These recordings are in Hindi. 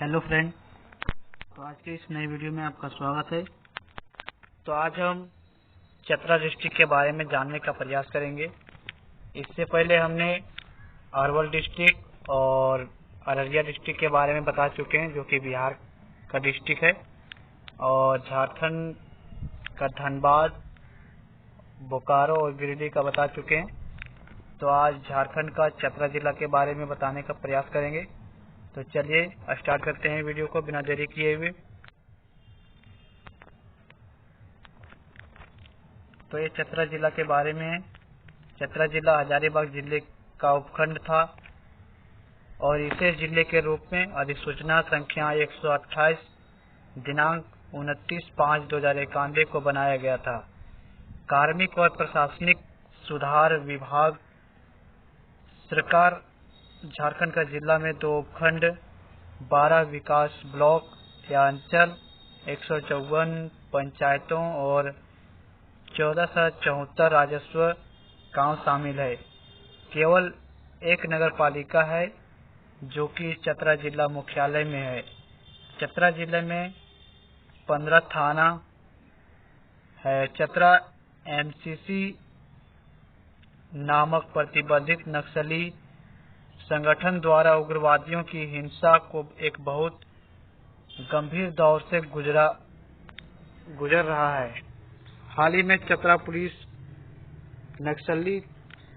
Hello friend. तो आज के इस नए वीडियो में आपका स्वागत है। तो आज हम चतरा डिस्ट्रिक्ट के बारे में जानने का प्रयास करेंगे। इससे पहले हमने अरवल डिस्ट्रिक्ट और अररिया डिस्ट्रिक्ट के बारे में बता चुके हैं, जो कि बिहार का डिस्ट्रिक्ट है, और झारखंड का धनबाद, बोकारो और गिरिडीह का बता चुके हैं। तो आज झारखंड का चतरा जिला के बारे में बताने का प्रयास करेंगे। तो चलिए स्टार्ट करते हैं वीडियो को बिना देरी किए हुए। तो ये चतरा जिला के बारे में है। चतरा जिला हजारीबाग जिले का उपखंड था और इसे जिले के रूप में अधिसूचना संख्या 128 दिनांक 29/5/2091 को बनाया गया था। कार्मिक और प्रशासनिक सुधार विभाग सरकार झारखंड का जिला में 2 उपखंड, 12 विकास ब्लॉक या अंचल, 154 पंचायतों और 1474 राजस्व गांव शामिल है। केवल एक नगर पालिका है जो कि चतरा जिला मुख्यालय में है। चतरा जिले में 15 थाना है। चतरा एमसीसी नामक प्रतिबंधित नक्सली संगठन द्वारा उग्रवादियों की हिंसा को एक बहुत गंभीर दौर से गुजर रहा है। हाल ही में चतरा पुलिस नक्सली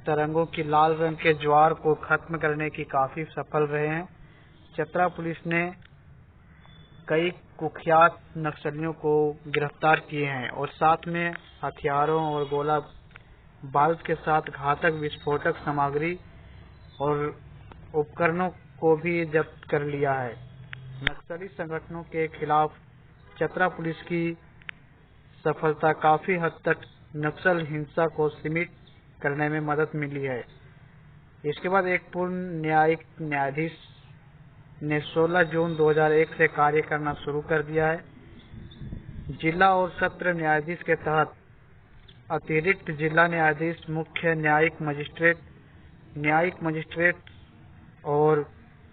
तरंगों की लाल रंग के ज्वार को खत्म करने की काफी सफल रहे हैं। चतरा पुलिस ने कई कुख्यात नक्सलियों को गिरफ्तार किए हैं और साथ में हथियारों और गोला बारूद के साथ घातक विस्फोटक सामग्री और उपकरणों को भी जब्त कर लिया है। नक्सली संगठनों के खिलाफ चतरा पुलिस की सफलता काफी हद तक नक्सल हिंसा को सीमित करने में मदद मिली है। इसके बाद एक पूर्ण न्यायिक न्यायाधीश ने 16 जून 2001 से कार्य करना शुरू कर दिया है। जिला और सत्र न्यायाधीश के तहत अतिरिक्त जिला न्यायाधीश, मुख्य न्यायिक मजिस्ट्रेट और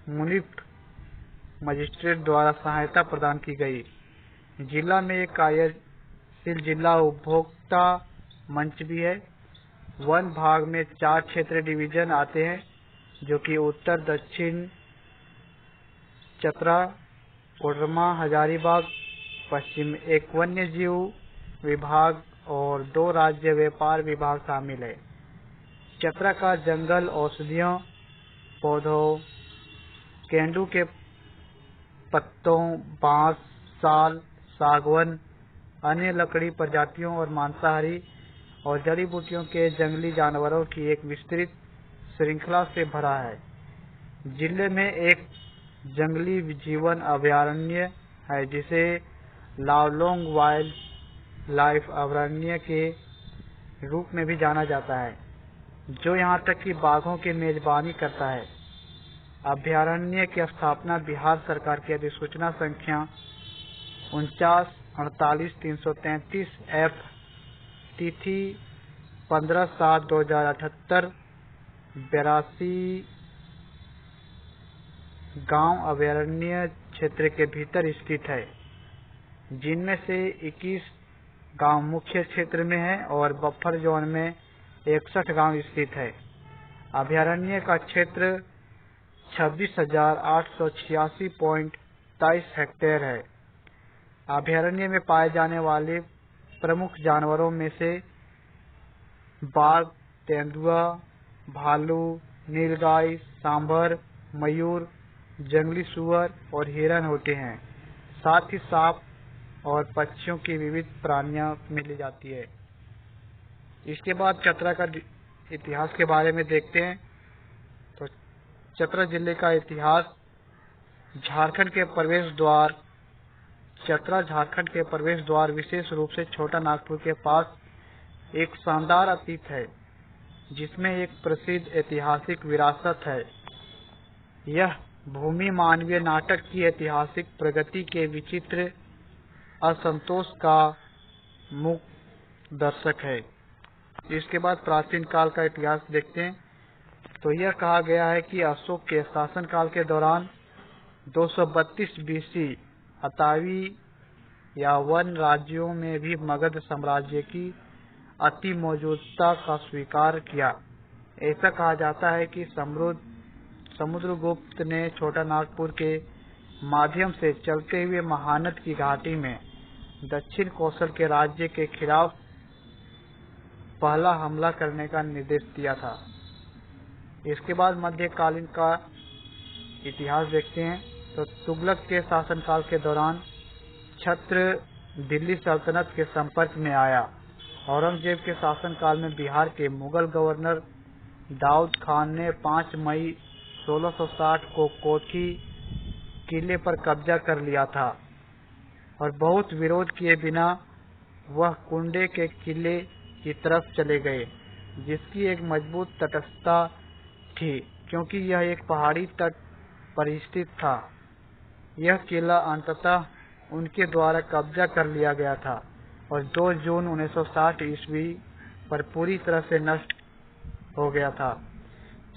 मुनिप मजिस्ट्रेट द्वारा सहायता प्रदान की गई। जिला में एक कार्यशील जिला उपभोक्ता मंच भी है। वन भाग में 4 क्षेत्रीय डिवीजन आते हैं, जो कि उत्तर, दक्षिण चतरा, कोडरमा, हजारीबाग, पश्चिम एक वन्य जीव विभाग और 2 राज्य व्यापार विभाग शामिल है। चतरा का जंगल औषधियों पौधों, केंडू के पत्तों, बांस, साल, सागवन, अन्य लकड़ी प्रजातियों और मांसाहारी और जड़ी बूटियों के जंगली जानवरों की एक विस्तृत श्रृंखला से भरा है। जिले में एक जंगली जीवन अभयारण्य है, जिसे लावलोंग वाइल्ड लाइफ अभयारण्य के रूप में भी जाना जाता है, जो यहां तक कि बाघों की मेजबानी करता है। अभयारण्य की स्थापना बिहार सरकार की अधिसूचना संख्या 49/48/333 F तिथि 15/7/2078 82 गांव अभयारण्य क्षेत्र के भीतर स्थित है, जिनमें से 21 गांव मुख्य क्षेत्र में है और बफर जोन में 61 गांव स्थित है। अभयारण्य का क्षेत्र 26,886.23 हेक्टेयर है। अभयारण्य में पाए जाने वाले प्रमुख जानवरों में से बाघ, तेंदुआ, भालू, नीलगाय, सांभर, मयूर, जंगली सुअर और हिरण होते हैं। साथ ही सांप और पक्षियों की विविध प्राणियां मिली जाती है। इसके बाद चतरा का इतिहास के बारे में देखते हैं। तो चतरा जिले का इतिहास झारखंड के प्रवेश द्वार, चतरा झारखंड के प्रवेश द्वार विशेष रूप से छोटा नागपुर के पास एक शानदार अतीत है, जिसमें एक प्रसिद्ध ऐतिहासिक विरासत है। यह भूमि मानवीय नाटक की ऐतिहासिक प्रगति के विचित्र असंतोष का मुख्य दर्शक है। इसके बाद प्राचीन काल का इतिहास देखते हैं। तो यह कहा गया है कि अशोक के शासनकाल के दौरान 232 BC अतावी या वन राज्यों में भी मगध साम्राज्य की अति मौजूदता का स्वीकार किया। ऐसा कहा जाता है कि समुद्रगुप्त ने छोटा नागपुर के माध्यम से चलते हुए महानद की घाटी में दक्षिण कौशल के राज्य के खिलाफ पहला हमला करने का निर्देश दिया था। इसके बाद मध्यकालीन का इतिहास देखते हैं तो तुगलक के शासनकाल के दौरान छत्र दिल्ली सल्तनत के संपर्क में आया। औरंगजेब के शासनकाल में बिहार के मुगल गवर्नर दाऊद खान ने 5 मई 1660 को कोठी किले पर कब्जा कर लिया था और बहुत विरोध किए बिना वह कुंडे के किले की तरफ चले गए, जिसकी एक मजबूत तटस्थता थी क्योंकि यह एक पहाड़ी तट पर स्थित था। यह किला अंततः उनके द्वारा कब्जा कर लिया गया था और 2 जून 1960 ईस्वी पर पूरी तरह से नष्ट हो गया था।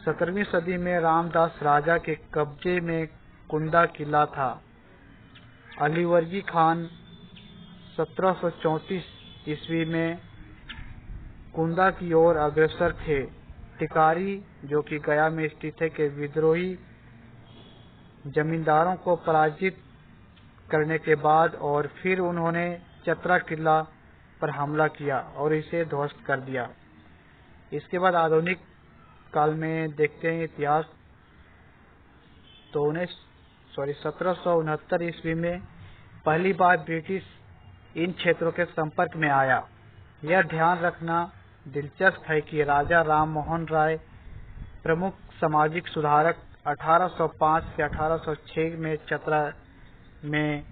17वीं सदी में रामदास राजा के कब्जे में कुंदा किला था। अलीवर्दी खान 1734 ईस्वी में कुंदा की ओर अग्रसर थे। टिकारी जो कि गया में स्थित है के विद्रोही जमींदारों को पराजित करने के बाद और फिर उन्होंने चतरा किला पर हमला किया और इसे ध्वस्त कर दिया। इसके बाद आधुनिक काल में देखते हैं इतिहास तो 1769 ईस्वी में पहली बार ब्रिटिश इन क्षेत्रों के संपर्क में आया। यह ध्यान रखना दिलचस्प है कि राजा राम मोहन राय प्रमुख सामाजिक सुधारक 1805 से 1806 में चतरा में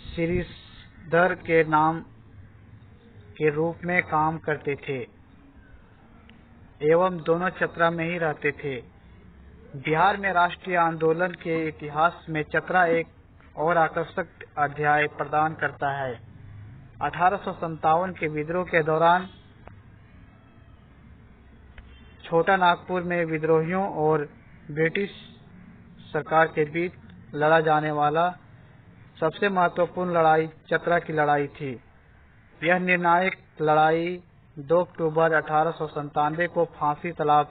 सिरिसधर के नाम के रूप में काम करते थे एवं दोनों चतरा में ही रहते थे। बिहार में राष्ट्रीय आंदोलन के इतिहास में चतरा एक और आकर्षक अध्याय प्रदान करता है। 1857 के विद्रोह के दौरान छोटा नागपुर में विद्रोहियों और ब्रिटिश सरकार के बीच लड़ा जाने वाला सबसे महत्वपूर्ण लड़ाई चतरा की लड़ाई थी। यह निर्णायक लड़ाई 2 अक्टूबर 1897 को फांसी तालाब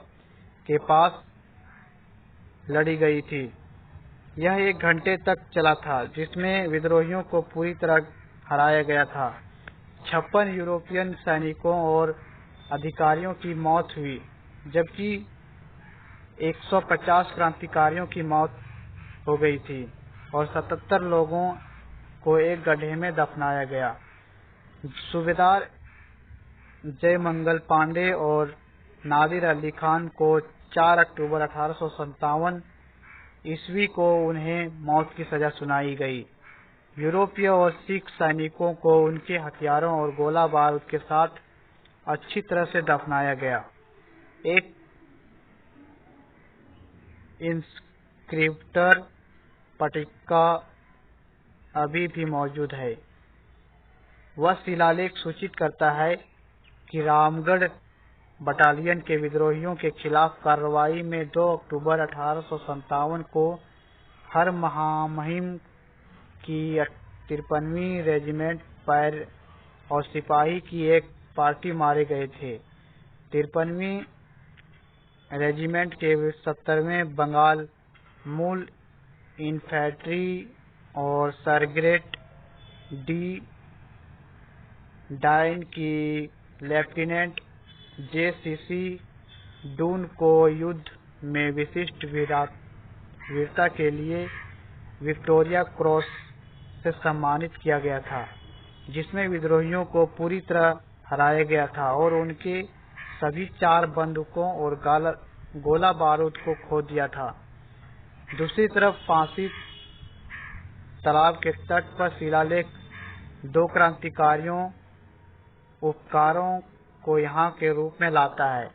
के पास लड़ी गई थी। यह 1 घंटे तक चला था, जिसमें विद्रोहियों को पूरी तरह हराया गया था। 56 यूरोपियन सैनिकों और अधिकारियों की मौत हुई, जबकि 150 क्रांतिकारियों की मौत हो गई थी और 77 लोगों को एक गड्ढे में दफनाया गया। सूबेदार जयमंगल पांडे और नादिर अली खान को 4 अक्टूबर 1857 ईस्वी को उन्हें मौत की सजा सुनाई गई। यूरोपीय और सिख सैनिकों को उनके हथियारों और गोला बारूद के साथ अच्छी तरह से दफनाया गया। एक इंस्क्रिप्टर पट्टिका अभी भी मौजूद है। वह शिलालेख सूचित करता है कि रामगढ़ बटालियन के विद्रोहियों के खिलाफ कार्रवाई में 2 अक्टूबर 1857 को हर महामहिम की 53वीं रेजिमेंट पैर और सिपाही की एक पार्टी मारे गए थे। 53वीं रेजिमेंट के 70वें बंगाल मूल इन्फेंट्री और सरग्रेट डी डाइन की लेफ्टिनेंट JCC डून को युद्ध में विशिष्ट वीरता के लिए विक्टोरिया क्रॉस से सम्मानित किया गया था, जिसमें विद्रोहियों को पूरी तरह हराया गया था और उनके सभी 4 बंदूकों और गोला बारूद को खो दिया था। दूसरी तरफ फांसी तालाब के तट पर शिलालेख 2 क्रांतिकारियों उपकारों को यहाँ के रूप में लाता है,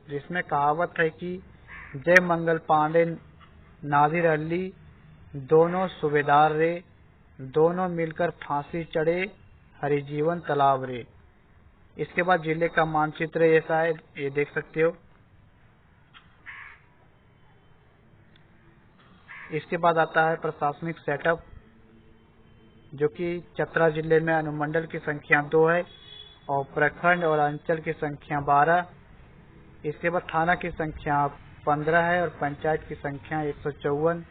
जिसमें कहावत है कि जय मंगल पांडे नादिर अली दोनों सूबेदार रे, दोनों मिलकर फांसी चढ़े हरिजीवन तालाब रे। इसके बाद जिले का मानचित्र ऐसा है, ये देख सकते हो। इसके बाद आता है प्रशासनिक सेटअप, जो कि चतरा जिले में अनुमंडल की संख्या 2 है और प्रखंड और अंचल की संख्या 12। इसके बाद थाना की संख्या 15 है और पंचायत की संख्या 154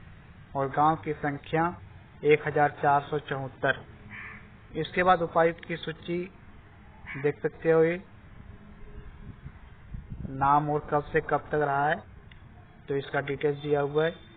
और गांव की संख्या 1474। इसके बाद उपायुक्त की सूची देख सकते हो, ये नाम और कब से कब तक रहा है, तो इसका डिटेल्स दिया हुआ है।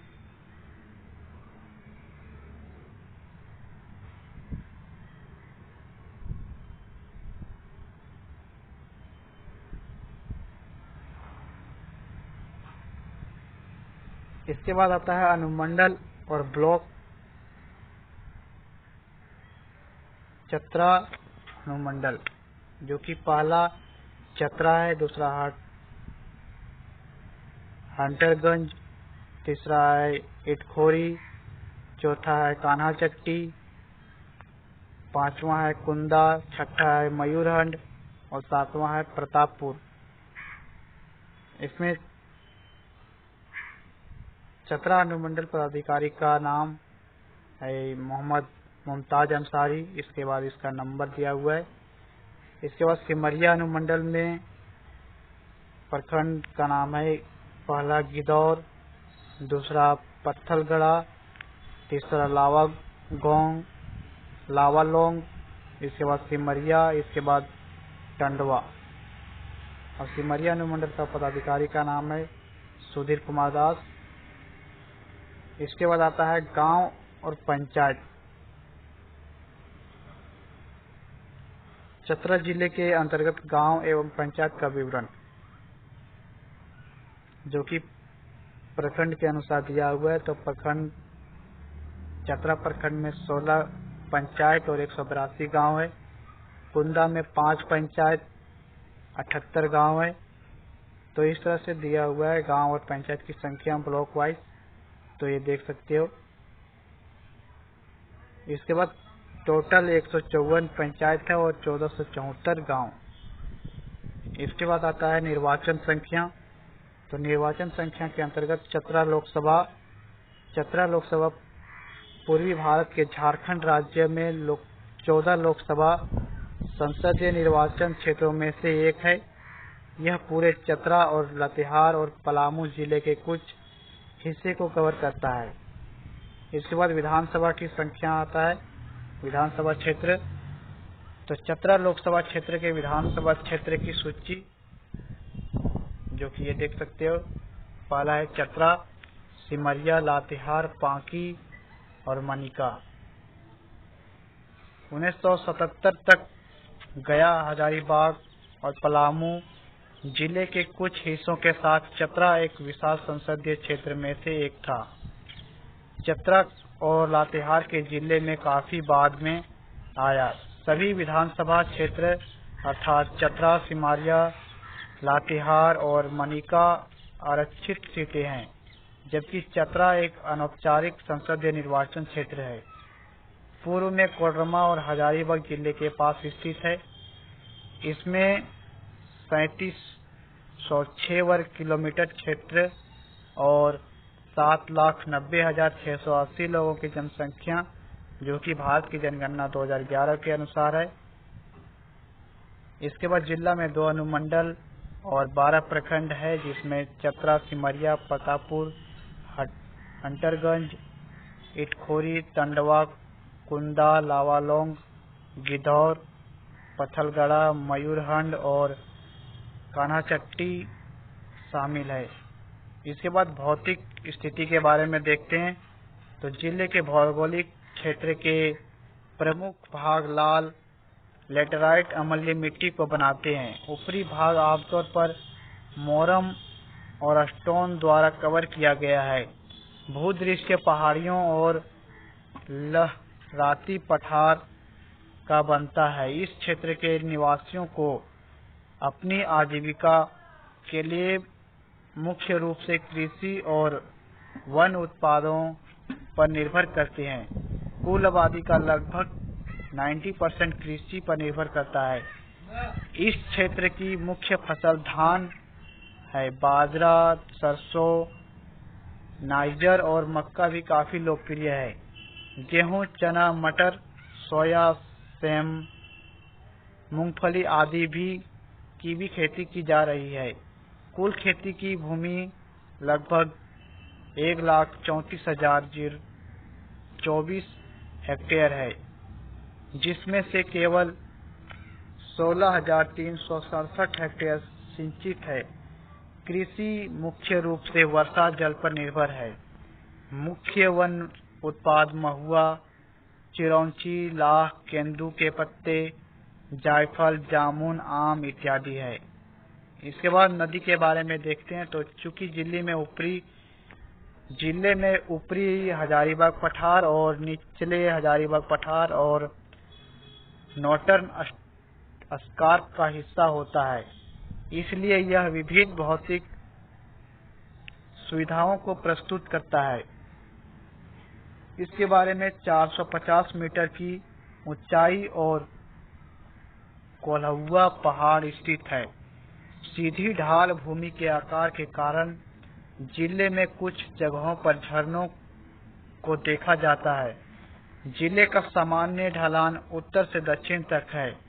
इसके बाद आता है अनुमंडल और ब्लॉक। चतरा अनुमंडल, जो कि पहला चतरा है, दूसरा हंटरगंज, तीसरा है इटखोरी, चौथा है कान्हाचट्टी, पांचवा है कुंदा, छठा है मयूरहंड और सातवां है प्रतापपुर। इसमें चतरा अनुमंडल पदाधिकारी का नाम है मोहम्मद मुमताज अंसारी। इसके बाद इसका नंबर दिया हुआ है। इसके बाद सिमरिया अनुमंडल में प्रखंड का नाम है पहला गिदौर, दूसरा पत्थलगढ़ा, तीसरा लावालोंग, इसके बाद सिमरिया, इसके बाद टंडवा। और सिमरिया अनुमंडल का पदाधिकारी का नाम है सुधीर कुमार दास। इसके बाद आता है गांव और पंचायत। चतरा जिले के अंतर्गत गांव एवं पंचायत का विवरण, जो कि प्रखंड के अनुसार दिया हुआ है। तो प्रखंड, चतरा प्रखंड में 16 पंचायत और 182 गांव है। कुंदा में 5 पंचायत, 78 गांव है। तो इस तरह से दिया हुआ है गांव और पंचायत की संख्या ब्लॉक वाइज, तो ये देख सकते हो। इसके बाद टोटल 154 पंचायत है और 1474 गांव। इसके बाद आता है निर्वाचन संख्या। तो निर्वाचन संख्या के अंतर्गत चतरा लोकसभा पूर्वी भारत के झारखंड राज्य में 14 लोकसभा संसदीय निर्वाचन क्षेत्रों में से एक है। यह पूरे चतरा और लातेहार और पलामू जिले के कुछ हिस्से को कवर करता है। इसके बाद विधानसभा की संख्या आता है, विधानसभा क्षेत्र। तो चतरा लोकसभा क्षेत्र के विधानसभा क्षेत्र की सूची, जो कि ये देख सकते हो। पहला है चतरा, सिमरिया, लातेहार, पांकी और मनिका। 1977 तक गया, हजारीबाग और पलामू जिले के कुछ हिस्सों के साथ चतरा एक विशाल संसदीय क्षेत्र में से एक था। चतरा और लातेहार के जिले में काफी बाद में आया। सभी विधानसभा क्षेत्र अर्थात चतरा, सिमरिया, लातेहार और मनिका आरक्षित सीटें हैं, जबकि चतरा एक अनौपचारिक संसदीय निर्वाचन क्षेत्र है। पूर्व में कोडरमा और हजारीबाग जिले के पास स्थित है। इसमें 3706 वर्ग किलोमीटर क्षेत्र और 7,90,680 लोगों की जनसंख्या, जो कि भारत की जनगणना 2011 के अनुसार है। इसके बाद जिला में 2 अनुमंडल और 12 प्रखंड है, जिसमें चतरा, सिमरिया, प्रतापपुर, हंटरगंज, इटखोरी, टंडवा, कुंदा, लावालोंग, गिदौर, पत्थलगढ़ा, मयूरहंड और कान्हाचट्टी शामिल है। इसके बाद भौतिक स्थिति के बारे में देखते हैं। तो जिले के भौगोलिक क्षेत्र के प्रमुख भाग लाल लेटराइट अम्लीय मिट्टी को बनाते हैं। ऊपरी भाग आमतौर पर मोरम और स्टोन द्वारा कवर किया गया है। भूदृश्य पहाड़ियों और लहराती पठार का बनता है। इस क्षेत्र के निवासियों को अपनी आजीविका के लिए मुख्य रूप से कृषि और वन उत्पादों पर निर्भर करते हैं। कुल आबादी का लगभग 90% कृषि पर निर्भर करता है। इस क्षेत्र की मुख्य फसल धान है, बाजरा, सरसों, नाइजर और मक्का भी काफी लोकप्रिय है। गेहूं, चना, मटर, सोया, सेम, मूंगफली आदि की भी खेती की जा रही है। कुल खेती की भूमि लगभग 1,34,024 हेक्टेयर है, जिसमें से केवल 16,367 हेक्टेयर सिंचित है। कृषि मुख्य रूप से वर्षा जल पर निर्भर है। मुख्य वन उत्पाद महुआ, चिरौंची, लाख, केंदू के पत्ते, जायफल, जामुन, आम इत्यादि है। इसके बाद नदी के बारे में देखते हैं। तो चूंकि जिले में ऊपरी हजारीबाग पठार और निचले हजारीबाग पठार और नॉर्टर्न अस्कार्प का हिस्सा होता है, इसलिए यह विभिन्न भौतिक सुविधाओं को प्रस्तुत करता है। इसके बारे में 450 मीटर की ऊंचाई और कोल्हुआ पहाड़ स्थित है। सीधी ढाल भूमि के आकार के कारण जिले में कुछ जगहों पर झरनों को देखा जाता है। जिले का सामान्य ढलान उत्तर से दक्षिण तक है।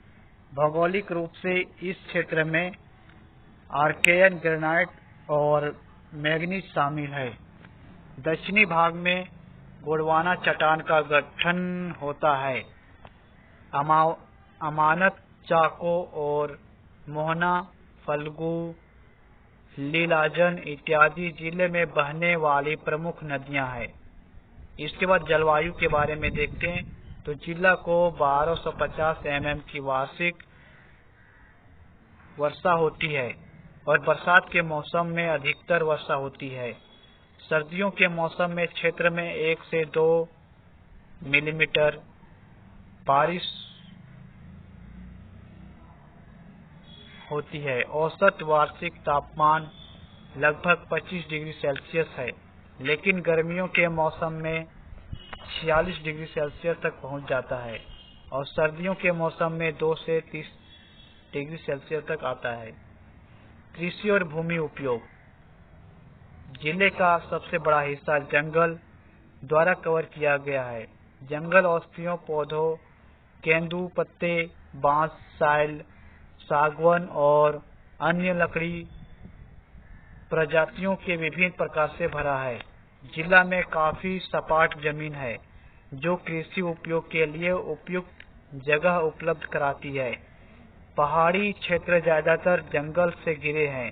भौगोलिक रूप से इस क्षेत्र में आर्केयन ग्रेनाइट और मैंगनीज शामिल है। दक्षिणी भाग में गोंडवाना चट्टान का गठन होता है। अमानत, चाको और मोहना, फल्गु, लीलाजन इत्यादि जिले में बहने वाली प्रमुख नदियां हैं। इसके बाद जलवायु के बारे में देखते हैं। तो जिला को 1250 mm की वार्षिक वर्षा होती है और बरसात के मौसम में अधिकतर वर्षा होती है। सर्दियों के मौसम में क्षेत्र में 1 से 2 मिलीमीटर बारिश होती है। औसत वार्षिक तापमान लगभग 25 डिग्री सेल्सियस है, लेकिन गर्मियों के मौसम में 46 डिग्री सेल्सियस तक पहुंच जाता है और सर्दियों के मौसम में 2 से 30 डिग्री सेल्सियस तक आता है। कृषि और भूमि उपयोग। जिले का सबसे बड़ा हिस्सा जंगल द्वारा कवर किया गया है। जंगल औषधीय पौधों, केंदू, पत्ते, बांस, साइल, सागवन और अन्य लकड़ी प्रजातियों के विभिन्न प्रकार से भरा है। जिला में काफी सपाट जमीन है, जो कृषि उपयोग के लिए उपयुक्त जगह उपलब्ध कराती है। पहाड़ी क्षेत्र ज्यादातर जंगल से घिरे हैं।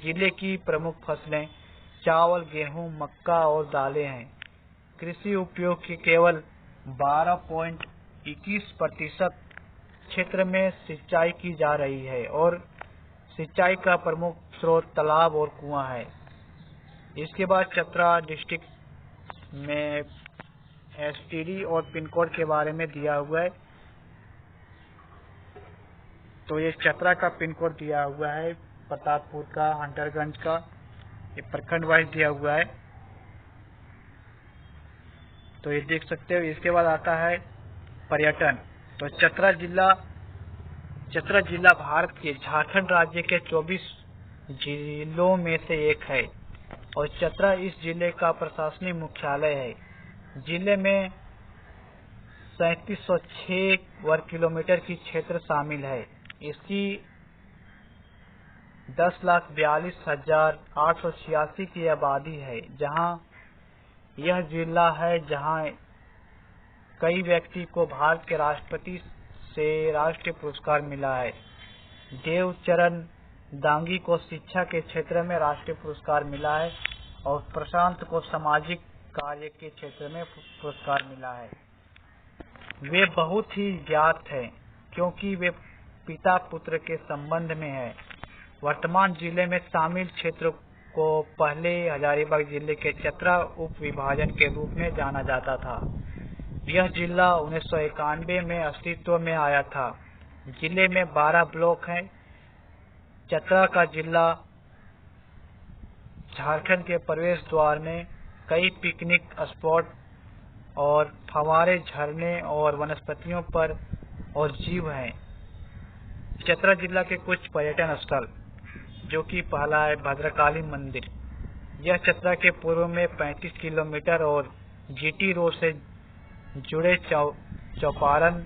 जिले की प्रमुख फसलें चावल, गेहूं, मक्का और दालें हैं। कृषि उपयोग की केवल 12.21% क्षेत्र में सिंचाई की जा रही है और सिंचाई का प्रमुख स्रोत तालाब और कुआं है। इसके बाद चतरा डिस्ट्रिक्ट में एसटीडी और पिन कोड के बारे में दिया हुआ है। तो ये चतरा का पिन कोड दिया हुआ है, प्रतापपुर का, हंटरगंज का, ये प्रखंड वाइज दिया हुआ है, तो ये देख सकते हो। इसके बाद आता है पर्यटन। तो चतरा जिला भारत के झारखंड राज्य के 24 जिलों में से एक है और चतरा इस जिले का प्रशासनिक मुख्यालय है। जिले में 3706 वर्ग किलोमीटर की क्षेत्र शामिल है। इसकी 10,42,886 की आबादी है। जहां यह जिला है जहां कई व्यक्ति को भारत के राष्ट्रपति से राष्ट्रीय पुरस्कार मिला है। देवचरण दांगी को शिक्षा के क्षेत्र में राष्ट्रीय पुरस्कार मिला है और प्रशांत को सामाजिक कार्य के क्षेत्र में पुरस्कार मिला है। वे बहुत ही ज्ञात हैं क्योंकि वे पिता पुत्र के संबंध में है। वर्तमान जिले में शामिल क्षेत्र को पहले हजारीबाग जिले के चतरा उप विभाजन के रूप में जाना जाता था। यह जिला 1991 में अस्तित्व में आया था। जिले में 12 ब्लॉक हैं। चतरा का जिला झारखंड के प्रवेश द्वार में कई पिकनिक स्पॉट और फव्वारे, झरने और वनस्पतियों पर और जीव हैं। चतरा जिला के कुछ पर्यटन स्थल, जो कि पहला है भद्रकाली मंदिर। यह चतरा के पूर्व में 35 किलोमीटर और जीटी रोड से जुड़े चौपारण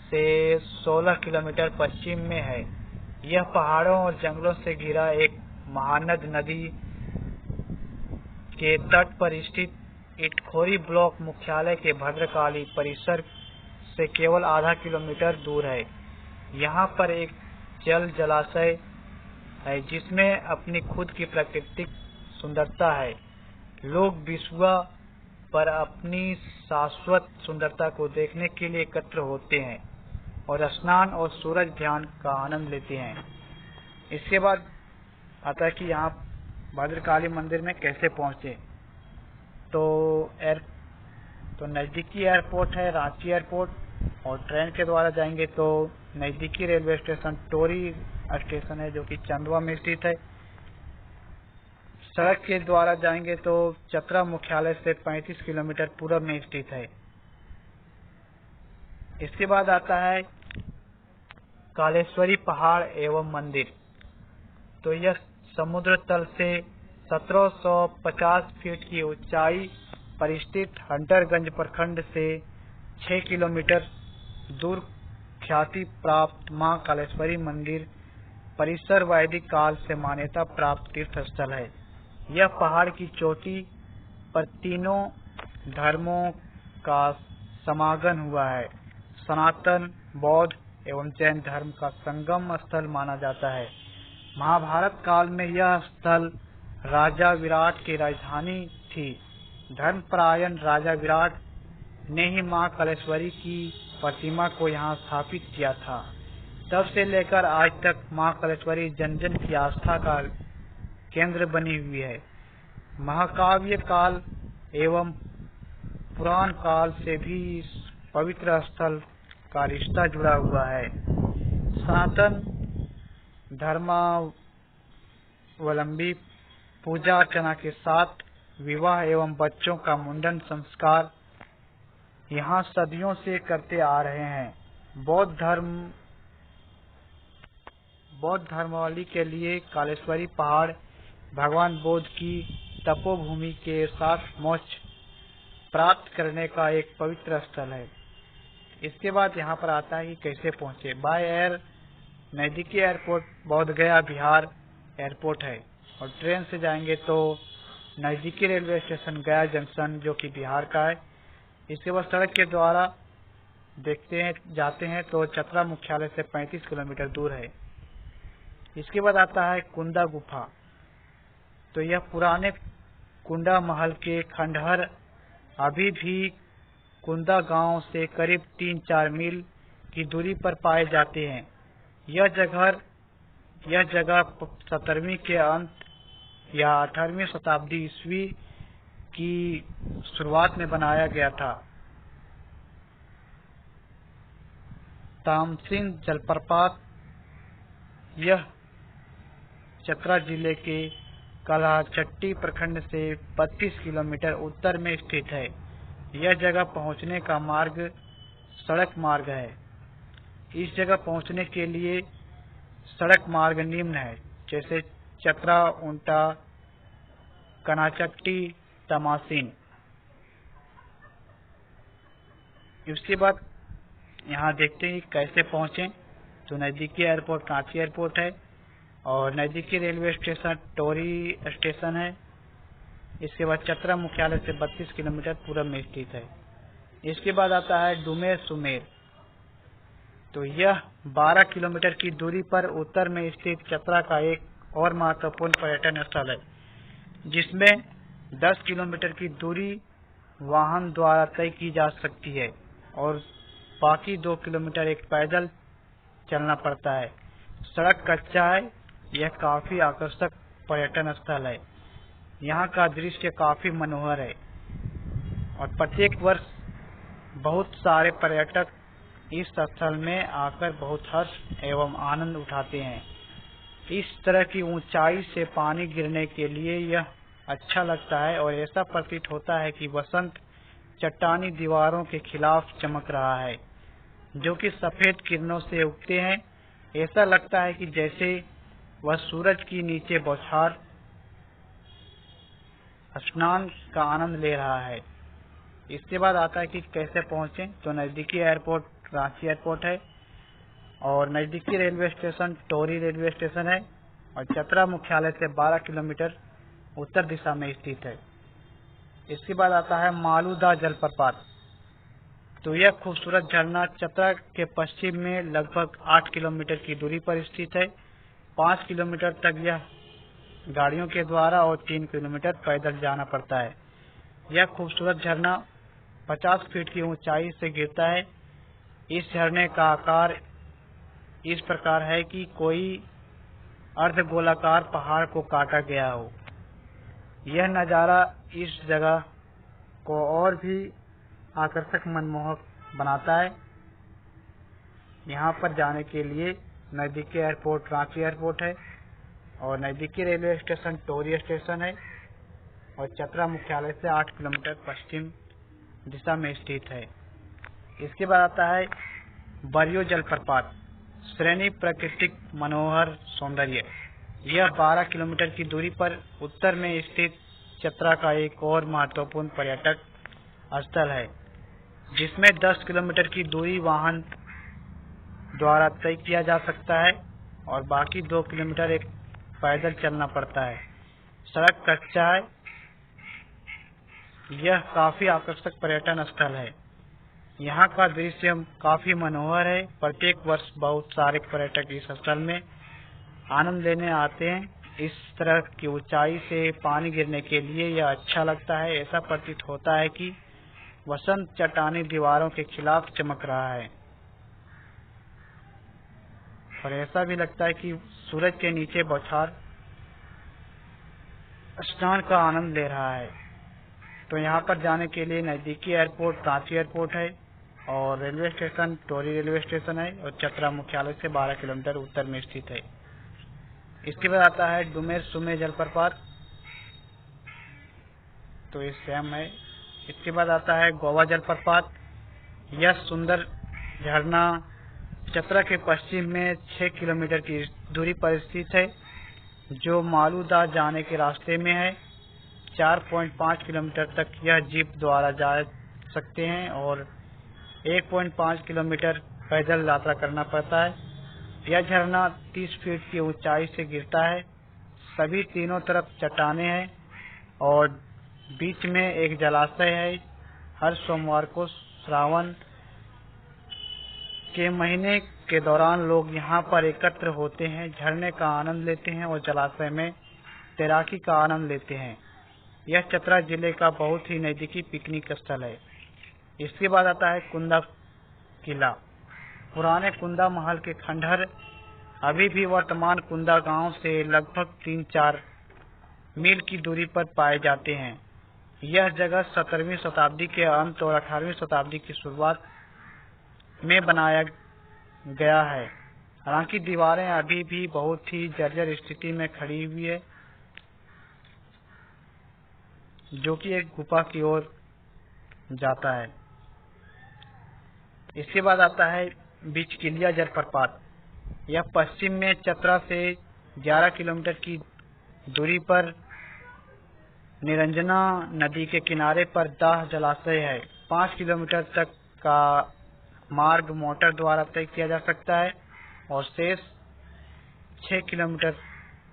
से 16 किलोमीटर पश्चिम में है। यह पहाड़ों और जंगलों से घिरा एक महानद नदी के तट पर स्थित इटखोरी ब्लॉक मुख्यालय के भद्रकाली परिसर से केवल आधा किलोमीटर दूर है। यहाँ पर एक जलाशय है जिसमें अपनी खुद की प्राकृतिक सुंदरता है। लोग बिसुआ पर अपनी शाश्वत सुंदरता को देखने के लिए एकत्र होते हैं और स्नान और सूरज ध्यान का आनंद लेते हैं। इसके बाद आता है कि यहाँ भद्रकाली मंदिर में कैसे पहुँचे। तो नज़दीकी एयरपोर्ट है रांची एयरपोर्ट, और ट्रेन के द्वारा जाएंगे तो नज़दीकी रेलवे स्टेशन टोरी स्टेशन है जो कि चंदवा में स्थित है। सड़क के द्वारा जाएंगे तो चतरा मुख्यालय से 35 किलोमीटर पूर्व में स्थित है। इसके बाद आता है कालेश्वरी पहाड़ एवं मंदिर। तो यह समुद्र तल से 1750 फीट की ऊंचाई पर स्थित हंटरगंज प्रखंड से 6 किलोमीटर दूर ख्याति प्राप्त मां कालेश्वरी मंदिर परिसर वैदिक काल से मान्यता प्राप्त तीर्थ स्थल है। यह पहाड़ की चोटी पर तीनों धर्मों का समागम हुआ है। सनातन, बौद्ध एवं जैन धर्म का संगम स्थल माना जाता है। महाभारत काल में यह स्थल राजा विराट की राजधानी थी। धर्मपरायण राजा विराट ने ही मां कालेश्वरी की प्रतिमा को यहाँ स्थापित किया था। तब से लेकर आज तक मां कालेश्वरी जन जन की आस्था का केंद्र बनी हुई है। महाकाव्य काल एवं पुराण काल से भी इस पवित्र स्थल का रिश्ता जुड़ा हुआ है। सनातन धर्मावलंबी पूजा अर्चना के साथ विवाह एवं बच्चों का मुंडन संस्कार यहाँ सदियों से करते आ रहे हैं। बौद्ध धर्मावली के लिए कालेश्वरी पहाड़ भगवान बुद्ध की तपोभूमि के साथ मोक्ष प्राप्त करने का एक पवित्र स्थल है। इसके बाद यहाँ पर आता है कि कैसे पहुँचे। बाय एयर नज़दीकी एयरपोर्ट बोध गया बिहार एयरपोर्ट है, और ट्रेन से जाएंगे तो नज़दीकी रेलवे स्टेशन गया जंक्शन जो कि बिहार का है। इसके बाद सड़क के द्वारा जाते हैं तो चतरा मुख्यालय से 35 किलोमीटर दूर है। इसके बाद आता है कुंदा गुफा। तो यह पुराने कुंडा महल के खंडहर अभी भी कुंदा गांव से करीब 3-4 मील की दूरी पर पाए जाते हैं। यह जगह 17वीं के अंत या 18वीं शताब्दी ईस्वी की शुरुआत में बनाया गया था। तामसिंग जलप्रपात यह चतरा जिले के कलाचट्टी प्रखंड से 32 किलोमीटर उत्तर में स्थित है। यह जगह पहुंचने का मार्ग सड़क मार्ग है। इस जगह पहुंचने के लिए सड़क मार्ग निम्न है, जैसे चतरा, उंटा, कनाचट्टी, तमासीन। इसके बाद यहाँ देखते हैं कैसे पहुँचे। तो नज़दीकी एयरपोर्ट रांची एयरपोर्ट है, और नज़दीकी रेलवे स्टेशन टोरी स्टेशन है। इसके बाद चतरा मुख्यालय से 32 किलोमीटर पूर्व में स्थित है। इसके बाद आता है डुमेर सुमेर। तो यह 12 किलोमीटर की दूरी पर उत्तर में स्थित चतरा का एक और महत्वपूर्ण पर्यटन स्थल है, जिसमें 10 किलोमीटर की दूरी वाहन द्वारा तय की जा सकती है और बाकी 2 किलोमीटर एक पैदल चलना पड़ता है। सड़क कच्चा है। यह काफी आकर्षक पर्यटन स्थल है। यहाँ का दृश्य काफी मनोहर है और प्रत्येक वर्ष बहुत सारे पर्यटक इस स्थल में आकर बहुत हर्ष एवं आनंद उठाते हैं। इस तरह की ऊंचाई से पानी गिरने के लिए यह अच्छा लगता है और ऐसा प्रतीत होता है कि वसंत चट्टानी दीवारों के खिलाफ चमक रहा है, जो कि सफेद किरणों से उगते हैं। ऐसा लगता है कि जैसे वह सूरज की नीचे बौछार स्नान का आनंद ले रहा है। इसके बाद आता है कि कैसे पहुंचे, तो नजदीकी एयरपोर्ट रांची एयरपोर्ट है और नजदीकी railway station Tori railway station है और चतरा मुख्यालय से 12 किलोमीटर उत्तर दिशा में स्थित है। इसके बाद आता है मालूदा जलप्रपात। तो यह खूबसूरत झरना चतरा के पश्चिम में लगभग 8 किलोमीटर की दूरी पर स्थित है। 5 किलोमीटर तक यह गाड़ियों के द्वारा और 3 किलोमीटर पैदल जाना पड़ता है। यह खूबसूरत झरना 50 फीट की ऊंचाई से गिरता है। इस झरने का आकार इस प्रकार है कि कोई अर्धगोलाकार पहाड़ को काटा गया हो। यह नज़ारा इस जगह को और भी आकर्षक मनमोहक बनाता है। यहाँ पर जाने के लिए नजदीकी एयरपोर्ट रांची एयरपोर्ट है और नजदीकी रेलवे स्टेशन टोरी स्टेशन है और चतरा मुख्यालय से 8 किलोमीटर पश्चिम दिशा में स्थित है। इसके बाद आता है बरियो जलप्रपात। श्रेणी प्राकृतिक मनोहर सौंदर्य। यह 12 किलोमीटर की दूरी पर उत्तर में स्थित चतरा का एक और महत्वपूर्ण पर्यटक स्थल है, जिसमें 10 किलोमीटर की दूरी वाहन द्वारा तय किया जा सकता है और बाकी 2 किलोमीटर एक पैदल चलना पड़ता है। सड़क कच्चा है। यह काफी आकर्षक पर्यटन स्थल है। यहाँ का दृश्य काफी मनोहर है। प्रत्येक वर्ष बहुत सारे पर्यटक इस स्थल में आनंद लेने आते हैं। इस तरह की ऊंचाई से पानी गिरने के लिए यह अच्छा लगता है। ऐसा प्रतीत होता है कि वसंत चट्टानी दीवारों के खिलाफ चमक रहा है और ऐसा भी लगता है कि सूरज के नीचे बौछार स्नान का आनंद ले रहा है। तो यहाँ पर जाने के लिए नजदीकी एयरपोर्ट रांची एयरपोर्ट है और railway station Tori railway station है और चतरा मुख्यालय से 12 किलोमीटर उत्तर में स्थित है। इसके बाद आता है डुमेर सुमे जलप्रपात। तो ये सेम है। इसके बाद आता है गोवा जलप्रपात। यह सुंदर झरना चतरा के पश्चिम में 6 किलोमीटर की दूरी पर स्थित है, जो मालूदा जाने के रास्ते में है। 4.5 किलोमीटर तक यह जीप द्वारा जा सकते हैं और 1.5 किलोमीटर पैदल यात्रा करना पड़ता है। यह झरना 30 फीट की ऊंचाई से गिरता है। सभी तीनों तरफ चट्टानें हैं और बीच में एक जलाशय है। हर सोमवार को श्रावण के महीने के दौरान लोग यहाँ पर एकत्र होते हैं, झरने का आनंद लेते हैं और जलाशय में तैराकी का आनंद लेते हैं। यह चतरा जिले का बहुत ही नजदीकी पिकनिक स्थल है। इसके बाद आता है कुंदा किला। पुराने कुंदा महल के खंडहर अभी भी वर्तमान कुंदा गांव से लगभग 3-4 मील की दूरी पर पाए जाते हैं। यह जगह 17वीं शताब्दी के अंत और 18वीं शताब्दी की शुरुआत में बनाया गया है। हालांकि दीवारें अभी भी बहुत ही जर्जर स्थिति में खड़ी हुई है, जो कि एक गुफा की ओर जाता है। इसके बाद आता है बिचकिलिया जलप्रपात। यह पश्चिम में चतरा से 11 किलोमीटर की दूरी पर निरंजना नदी के किनारे पर दाह जलाशय है। 5 किलोमीटर तक का मार्ग मोटर द्वारा तय किया जा सकता है और शेष 6 किलोमीटर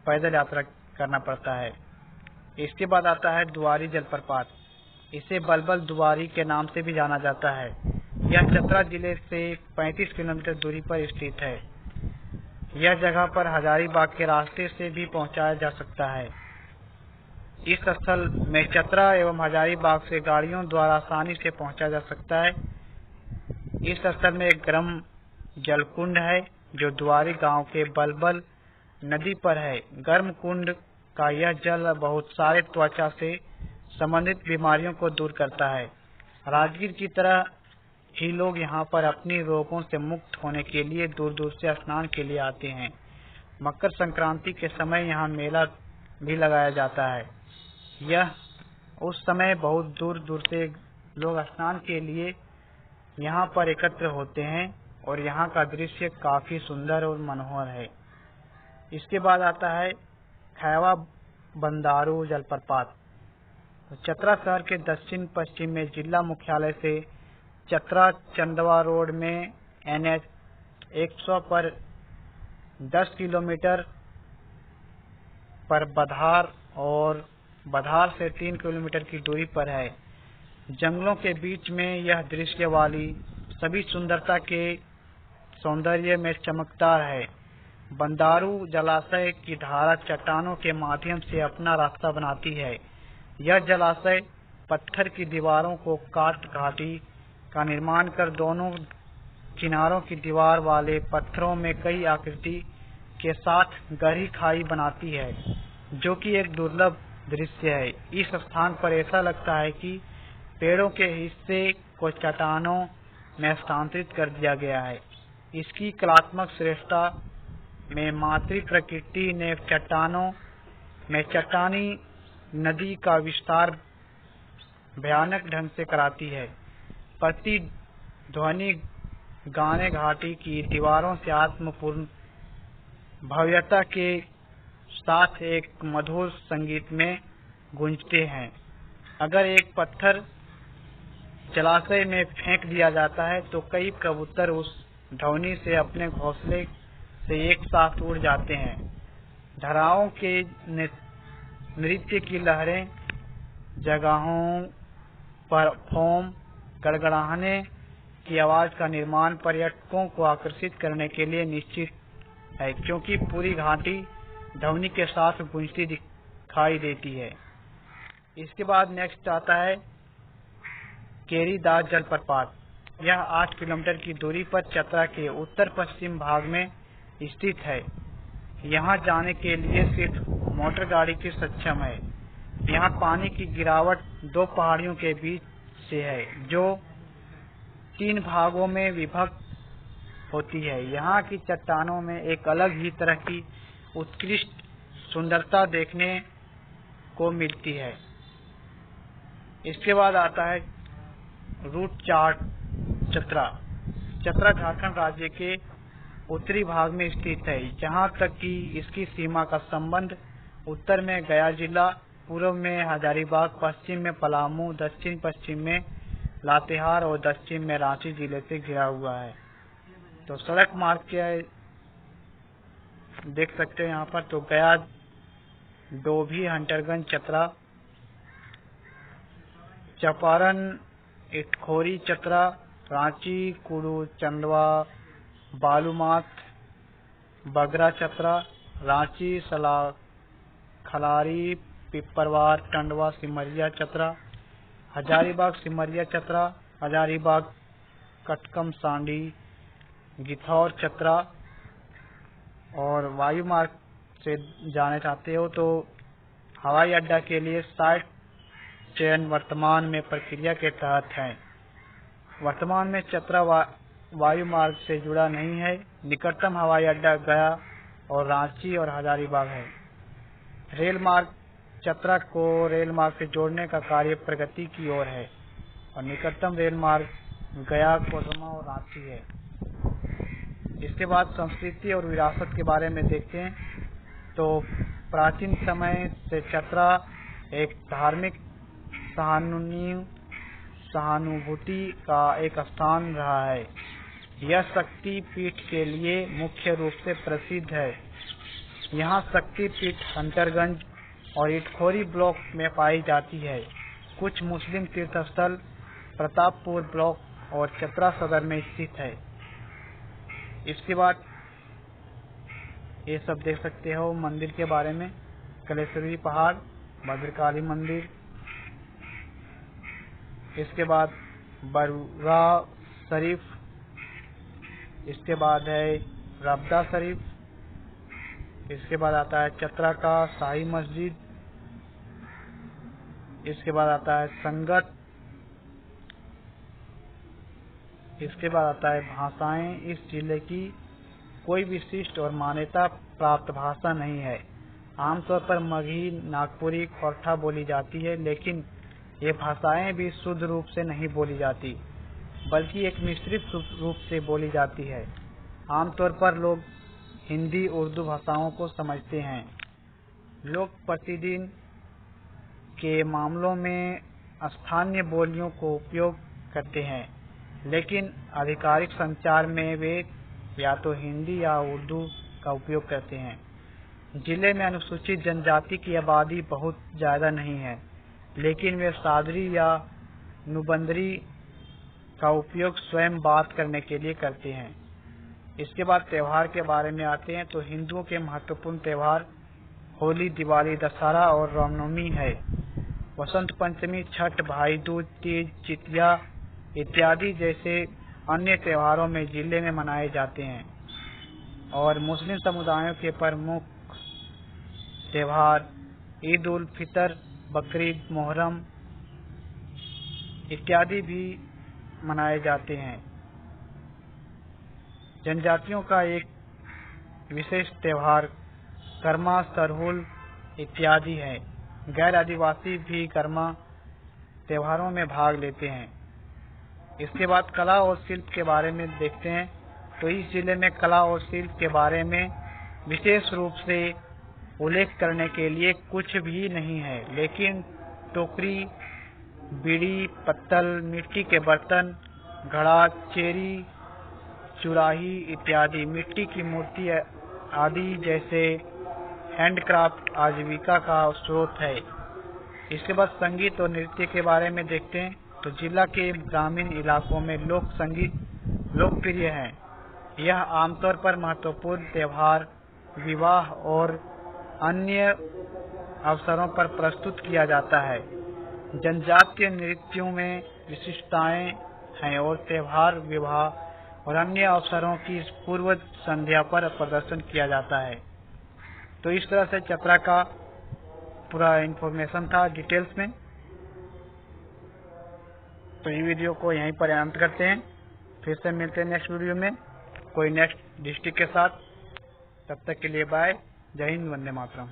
पैदल यात्रा करना पड़ता है। इसके बाद आता है दुआरी जलप्रपात। इसे बलबल दुआरी के नाम से भी जाना जाता है। यह चतरा जिले से 35 किलोमीटर दूरी पर स्थित है। यह जगह पर हजारीबाग के रास्ते से भी पहुंचाया जा सकता है। इस स्थल में चतरा एवं हजारीबाग से गाड़ियों द्वारा आसानी से पहुंचा जा सकता है। इस स्थल में एक गर्म जलकुंड है जो दुआरी गांव के बलबल नदी पर है। गर्म कुंड का यह जल बहुत सारे त्वचा से संबंधित बीमारियों को दूर करता है। राजगीर की तरह ही लोग यहाँ पर अपनी रोगों से मुक्त होने के लिए दूर दूर से स्नान के लिए आते हैं। मकर संक्रांति के समय यहाँ मेला भी लगाया जाता है। यह उस समय बहुत दूर दूर से लोग स्नान के लिए यहाँ पर एकत्र होते हैं और यहाँ का दृश्य काफी सुंदर और मनोहर है। इसके बाद आता है खैवा बंदारू जलप्रपात। तो चतरा शहर के दक्षिण पश्चिम में जिला मुख्यालय से चतरा चंदवा रोड में NH 100 पर 10 किलोमीटर पर बधार और बधार से 3 किलोमीटर की दूरी पर है। जंगलों के बीच में यह दृश्य वाली सभी सुंदरता के सौंदर्य में चमकदार है। बंदारू जलाशय की धारा चट्टानों के माध्यम से अपना रास्ता बनाती है। यह जलाशय पत्थर की दीवारों को काट घाटी का निर्माण कर दोनों किनारों की दीवार वाले पत्थरों में कई आकृति के साथ गहरी खाई बनाती है, जो कि एक दुर्लभ दृश्य है। इस स्थान पर ऐसा लगता है कि पेड़ों के हिस्से को चट्टानों में स्थानांतरित कर दिया गया है। इसकी कलात्मक श्रेष्ठता में मातृ प्रकृति ने चट्टानों में चट्टानी नदी का विस्तार भयानक ढंग से कराती है। प्रतिध्वनि गाने घाटी की दीवारों से आत्मपूर्ण भव्यता के साथ एक मधुर संगीत में गूंजते हैं। अगर एक पत्थर जलाशय में फेंक दिया जाता है तो कई कबूतर उस ध्वनि से अपने घोंसले से एक साथ उड़ जाते हैं। धाराओं के नृत्य की लहरें जगहों पर फोम गड़गड़ाने की आवाज का निर्माण पर्यटकों को आकर्षित करने के लिए निश्चित है, क्योंकि पूरी घाटी ध्वनि के साथ गूंजती दिखाई देती है। इसके बाद नेक्स्ट आता है केरीदास जलप्रपात। यह 8 किलोमीटर की दूरी पर चतरा के उत्तर पश्चिम भाग में स्थित है। यहाँ जाने के लिए सिर्फ मोटर गाड़ी की सक्षम है। यहाँ पानी की गिरावट 2 पहाड़ियों के बीच से है, जो 3 भागों में विभक्त होती है। यहाँ की चट्टानों में एक अलग ही तरह की उत्कृष्ट सुंदरता देखने को मिलती है। इसके बाद आता है रूट चार्ट चतरा। चतरा झारखंड राज्य के उत्तरी भाग में स्थित है, जहाँ तक कि इसकी सीमा का संबंध उत्तर में गया जिला, पूर्व में हजारीबाग, पश्चिम में पलामू, दक्षिण पश्चिम में लातेहार और दक्षिण में रांची जिले से घिरा हुआ है। तो सड़क मार्ग के देख सकते हैं यहाँ पर, तो गया डोभी हंटरगंज चतरा, चंपारण इटखोरी चतरा, रांची कुड़ू चंदवा बालूमाथ बगरा चतरा, रांची सला खलारी पिपरवार टंडवा सिमरिया चतरा, हजारीबाग सिमरिया चतरा, हजारीबाग कटकम सांडी गिथौर चतरा। और वायु मार्ग से जाना चाहते हो तो हवाई अड्डा के लिए साइट चयन वर्तमान में प्रक्रिया के तहत है। वर्तमान में चतरा वायु मार्ग से जुड़ा नहीं है। निकटतम हवाई अड्डा गया और रांची और हजारीबाग है। रेल मार्ग चतरा को रेल मार्ग से जोड़ने का कार्य प्रगति की ओर है और निकटतम रेल मार्ग गया, कोडरमा और रांची है। इसके बाद संस्कृति और विरासत के बारे में देखते हैं तो प्राचीन समय से चतरा एक धार्मिक सहानुभूति का एक स्थान रहा है। यह शक्ति पीठ के लिए मुख्य रूप से प्रसिद्ध है। यहाँ शक्ति पीठ हंटरगंज और इटखोरी ब्लॉक में पाई जाती है। कुछ मुस्लिम तीर्थस्थल प्रतापपुर ब्लॉक और चतरा सदर में स्थित है। इसके बाद ये सब देख सकते हो मंदिर के बारे में, कलेश्वरी पहाड़, भद्रकाली मंदिर। इसके बाद बरुआ शरीफ, इसके बाद है रबदा शरीफ, इसके बाद आता है चतरा का शाही मस्जिद, इसके बाद आता है संगत, इसके बाद आता है भाषाएं। इस जिले की कोई विशिष्ट और मान्यता प्राप्त भाषा नहीं है। आमतौर पर मगही, नागपुरी, खोरठा बोली जाती है, लेकिन ये भाषाएं भी शुद्ध रूप से नहीं बोली जाती, बल्कि एक मिश्रित रूप से बोली जाती है। आमतौर पर लोग हिंदी, उर्दू भाषाओं को समझते हैं। लोग प्रतिदिन के मामलों में स्थानीय बोलियों को उपयोग करते हैं, लेकिन आधिकारिक संचार में वे या तो हिंदी या उर्दू का उपयोग करते हैं। जिले में अनुसूचित जनजाति की आबादी बहुत ज़्यादा नहीं है, लेकिन वे सादरी या नुबंदरी का उपयोग स्वयं बात करने के लिए करते हैं। इसके बाद त्योहार के बारे में आते हैं तो हिंदुओं के महत्वपूर्ण त्योहार होली, दिवाली, दशहरा और रामनवमी है। वसंत पंचमी, छठ, भाई दूज, तीज, जितिया इत्यादि जैसे अन्य त्योहारों में जिले में मनाए जाते हैं। और मुस्लिम समुदायों के प्रमुख त्योहार ईद उल फितर, बकरीद, मोहर्रम इत्यादि भी मनाए जाते हैं। जनजातियों का एक विशेष त्योहार कर्मा, सरहुल इत्यादि है। गैर आदिवासी भी कर्मा त्योहारों में भाग लेते हैं। इसके बाद कला और शिल्प के बारे में देखते हैं तो इस जिले में कला और शिल्प के बारे में विशेष रूप से उल्लेख करने के लिए कुछ भी नहीं है, लेकिन टोकरी, बीड़ी, पत्तल, मिट्टी के बर्तन, घड़ा, चेरी, चुराही इत्यादि मिट्टी की मूर्ति आदि जैसे हैंडक्राफ्ट आजीविका का स्रोत है। इसके बाद संगीत और नृत्य के बारे में देखते हैं तो जिला के ग्रामीण इलाकों में लोक संगीत लोकप्रिय है। यह आमतौर पर महत्वपूर्ण त्योहार, विवाह और अन्य अवसरों पर प्रस्तुत किया जाता है। जनजातीय नृत्यों में विशिष्टताएं हैं और त्योहार, विवाह और अन्य अवसरों की पूर्व संध्या पर प्रदर्शन किया जाता है। तो इस तरह से चतरा का पूरा इन्फॉर्मेशन था डिटेल्स में। तो ये वीडियो को यहीं पर अंत करते हैं। फिर से मिलते हैं नेक्स्ट वीडियो में कोई नेक्स्ट डिस्ट्रिक्ट के साथ। तब तक के लिए बाय। जय हिंद, वंदे मातरम।